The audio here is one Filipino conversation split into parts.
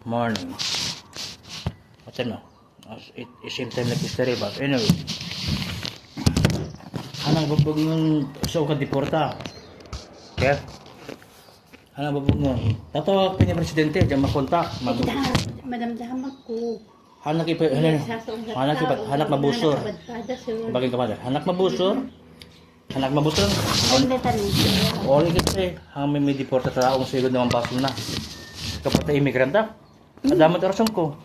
morning. What's no? It same time like yesterday, but anyway. Hanang babog yung sa uka deporta. Okay? Hanang babog mo. Tato pinya presidente diyan makontak. Madam-dam ako. Hanak mabusor. Bagay ka madam. Hanak mabusor. Hanak mabusor. Oli kasi hanggang may deporta sa taong sigod naman pasok na. Kapag imigranta. Adamat arason ko.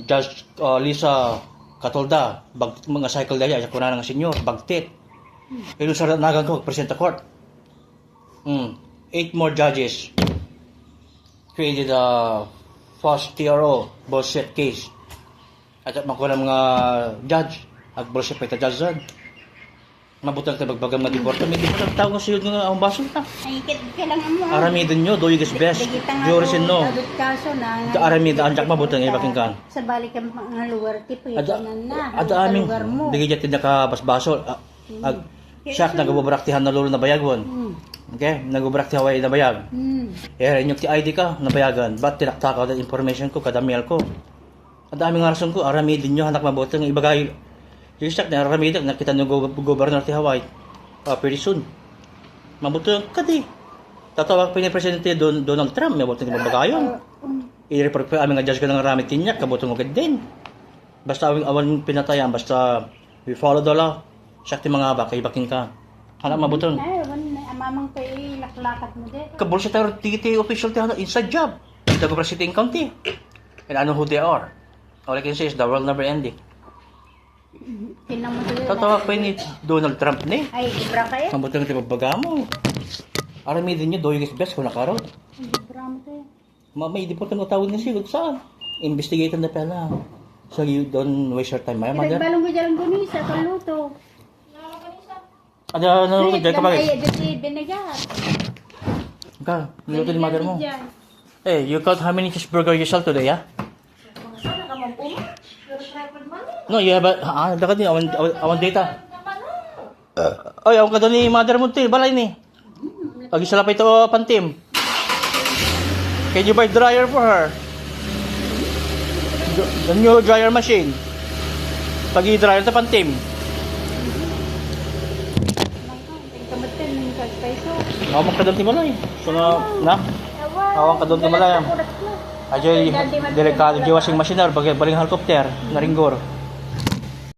Judge Lisa Katolda, mga cycle daya, sa kuna ng senyor, bagtit. Pero sa nagang ko, present the court. 8 more judges created a false TRO, bullshit case. At makuha ng mga judge, at bullshit pa ita judge dyan. Mabutang tayo magbagang madiporta. May deporta tao nga siyod nga ang baso na. Ay, kailangan mo. Aramidin nyo, do you guys best. Jurisin no. Aramidin, anjak mabutang ibaking kan. Sa balik ang mga lugar, tipo yun na. Ada aming, bigay dyan nakabasbaso. Siyak, nagabubraktihan na lolo na bayagon. Okay, nagubraktihan na bayag. Rin yung ID ka, nabayagan. Ba't tinaktakaw na information ko, kadamial ko. Ada aming rason ko, aramidin nyo, hanak mabutang ibagay. Yung siyak na aramidin, nakita nyo gobernador ti Hawaii. Pretty soon. Mabutang kadi. Tatawag pa niya Presidente Donald Trump, may butang ibabagayon. I-report pa aming adjust ko ng ramit tinyak, kabutang agad din. Basta awan pinatayan, basta we follow the law. Siyak ti mga baka, ibaking ka. Hanak mabutang. Ay, amamang ko laklakat mo din. Kabul siya tayo, titi official tayo, inside job. Tago para city and county. And I know who they are. All I can say is the world never ending. Tatawag pa ni Donald Trump ni. Ay, ibra kayo? Mabutang ti babaga mo. Aramidin nyo, do you guys best kung nakarot. Ibra mo kayo. May deportan mo tawag na sigod saan? Investigator na pala. So you don't waste your time, maya mother. Balong ko dyan gunisa, kaluto. Ada ano dyan ka bagay? Ay, dito binagat. Ka, niluto ni mother mo. Hey, you count how many cheeseburger you sell today, ha? No, you have dakat ni awan data. Ay, awan ka doon ni mother mo ti, balay ni. Pag isa pa ito pantim. Can you buy dryer for her? The new dryer machine. Pag i-dryer ito pantim. Awan ka doon ti malay. So na? Awan ka doon ti malay. Ajoy, delikado di washing machine or baling helicopter, naringgor.